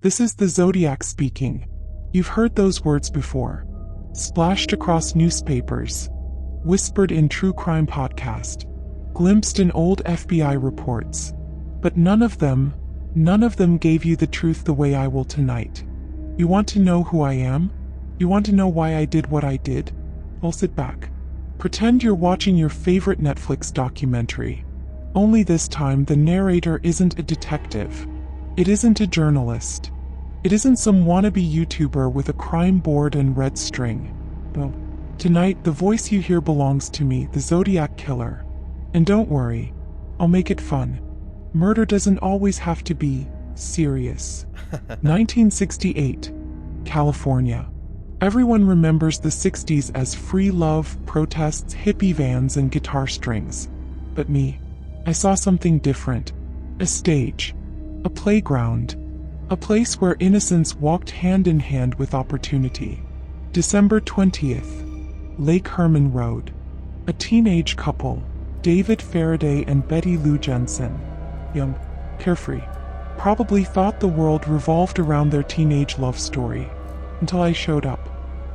This is the Zodiac speaking. You've heard those words before. Splashed across newspapers. Whispered in true crime podcast. Glimpsed in old FBI reports. But none of them gave you the truth the way I will tonight. You want to know who I am? You want to know why I did what I did? Well, sit back. Pretend you're watching your favorite Netflix documentary. Only this time the narrator isn't a detective. It isn't a journalist. It isn't some wannabe YouTuber with a crime board and red string. No. Tonight, the voice you hear belongs to me, the Zodiac Killer. And don't worry, I'll make it fun. Murder doesn't always have to be serious. 1968, California. Everyone remembers the 60s as free love, protests, hippie vans, and guitar strings. But me, I saw something different. A stage. A playground. A place where innocence walked hand in hand with opportunity. December 20th, Lake Herman Road. A teenage couple, David Faraday and Betty Lou Jensen. Young, carefree. Probably thought the world revolved around their teenage love story. Until I showed up.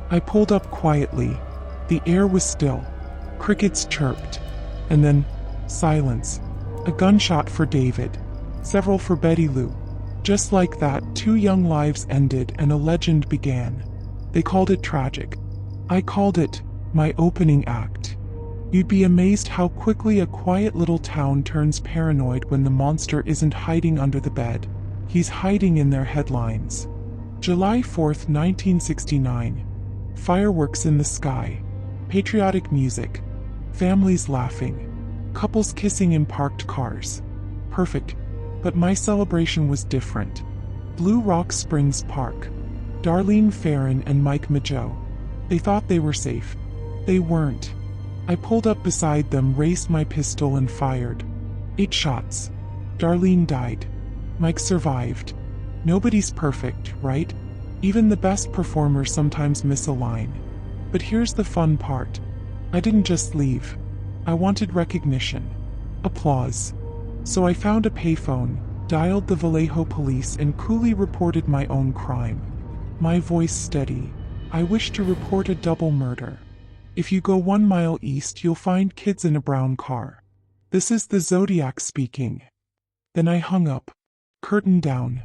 I pulled up quietly. The air was still. Crickets chirped. And then, silence. A gunshot for David. Several for Betty Lou. Just like that, 2 young lives ended and a legend began. They called it tragic. I called it my opening act. You'd be amazed how quickly a quiet little town turns paranoid when the monster isn't hiding under the bed. He's hiding in their headlines. July 4th, 1969. Fireworks in the sky. Patriotic music. Families laughing. Couples kissing in parked cars. Perfect. But my celebration was different. Blue Rock Springs Park. Darlene Ferrin and Mike Mageau. They thought they were safe. They weren't. I pulled up beside them, raised my pistol and fired. 8 shots. Darlene died. Mike survived. Nobody's perfect, right? Even the best performers sometimes miss a line. But here's the fun part. I didn't just leave. I wanted recognition. Applause. So I found a payphone, dialed the Vallejo police, and coolly reported my own crime. My voice steady. I wish to report a double murder. If you go 1 mile east, you'll find kids in a brown car. This is the Zodiac speaking. Then I hung up. Curtain down.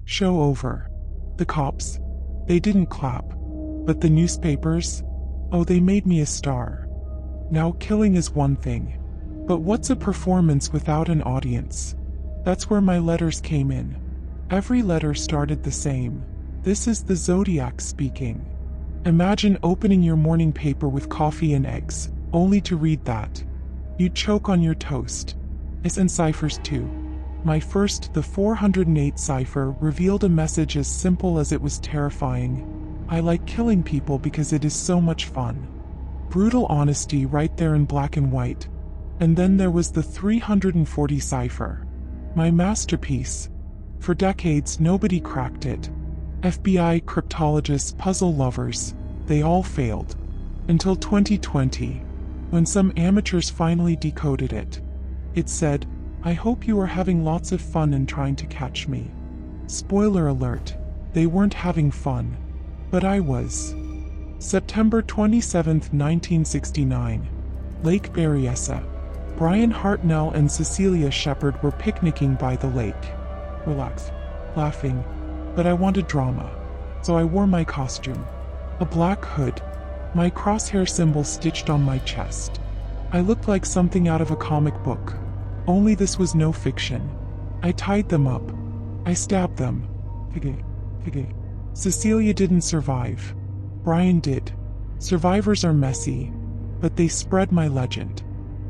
Show over. The cops. They didn't clap. But the newspapers? Oh, they made me a star. Now, killing is one thing. But what's a performance without an audience? That's where my letters came in. Every letter started the same. This is the Zodiac speaking. Imagine opening your morning paper with coffee and eggs, only to read that. You'd choke on your toast. It's in Ciphers too. My first, the 408 cipher, revealed a message as simple as it was terrifying. I like killing people because it is so much fun. Brutal honesty right there in black and white. And then there was the 340 cipher. My masterpiece. For decades, nobody cracked it. FBI, cryptologists, puzzle lovers, they all failed. Until 2020, when some amateurs finally decoded it. It said, "I hope you are having lots of fun and trying to catch me." Spoiler alert, they weren't having fun. But I was. September 27, 1969. Lake Berryessa. Brian Hartnell and Cecilia Shepard were picnicking by the lake. Relaxed, laughing. But I wanted drama. So I wore my costume. A black hood. My crosshair symbol stitched on my chest. I looked like something out of a comic book. Only this was no fiction. I tied them up. I stabbed them. Cecilia didn't survive. Brian did. Survivors are messy, but they spread my legend.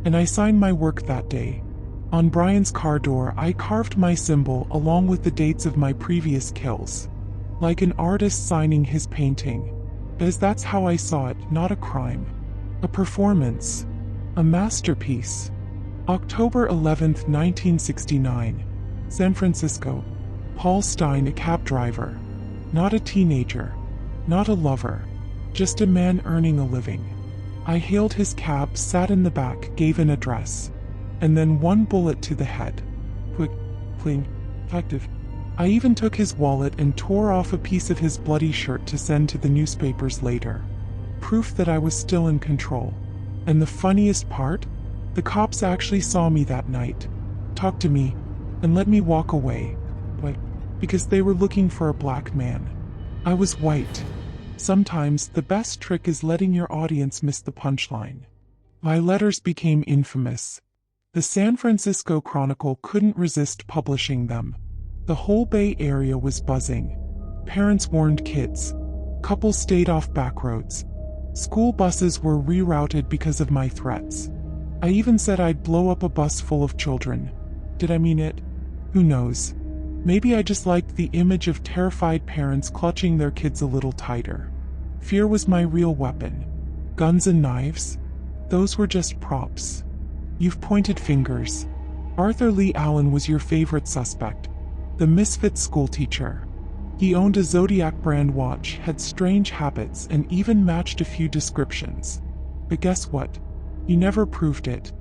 And I signed my work that day. On Brian's car door, I carved my symbol along with the dates of my previous kills. Like an artist signing his painting. As that's how I saw it, not a crime. A performance. A masterpiece. October 11, 1969. San Francisco. Paul Stein, a cab driver. Not a teenager. Not a lover. Just a man earning a living. I hailed his cab, sat in the back, gave an address. And then 1 bullet to the head. Quick, clean, effective. I even took his wallet and tore off a piece of his bloody shirt to send to the newspapers later. Proof that I was still in control. And the funniest part? The cops actually saw me that night, talked to me, and let me walk away. But because they were looking for a black man. I was white. Sometimes the best trick is letting your audience miss the punchline. My letters became infamous. The San Francisco Chronicle couldn't resist publishing them. The whole Bay Area was buzzing. Parents warned kids. Couples stayed off back roads. School buses were rerouted because of my threats. I even said I'd blow up a bus full of children. Did I mean it? Who knows? Maybe I just liked the image of terrified parents clutching their kids a little tighter. Fear was my real weapon. Guns and knives? Those were just props. You've pointed fingers. Arthur Lee Allen was your favorite suspect. The misfit schoolteacher. He owned a Zodiac brand watch, had strange habits, and even matched a few descriptions. But guess what? You never proved it.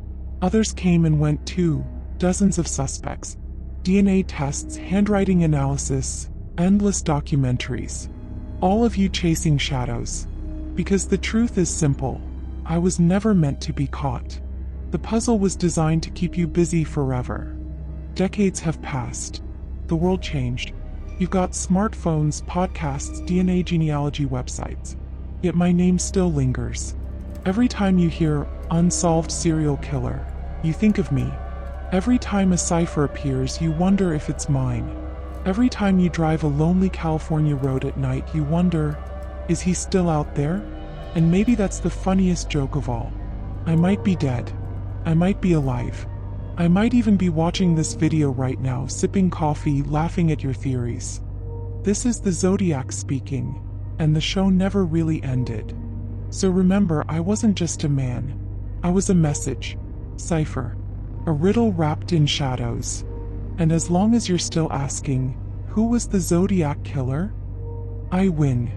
Others came and went too. Dozens of suspects. DNA tests, handwriting analysis, endless documentaries. All of you chasing shadows. Because the truth is simple. I was never meant to be caught. The puzzle was designed to keep you busy forever. Decades have passed. The world changed. You've got smartphones, podcasts, DNA genealogy websites. Yet my name still lingers. Every time you hear Unsolved Serial Killer, you think of me. Every time a cipher appears, you wonder if it's mine. Every time you drive a lonely California road at night, you wonder, is he still out there? And maybe that's the funniest joke of all. I might be dead. I might be alive. I might even be watching this video right now, sipping coffee, laughing at your theories. This is the Zodiac speaking, and the show never really ended. So remember, I wasn't just a man. I was a message. Cipher. A riddle wrapped in shadows. And as long as you're still asking, who was the Zodiac Killer? I win.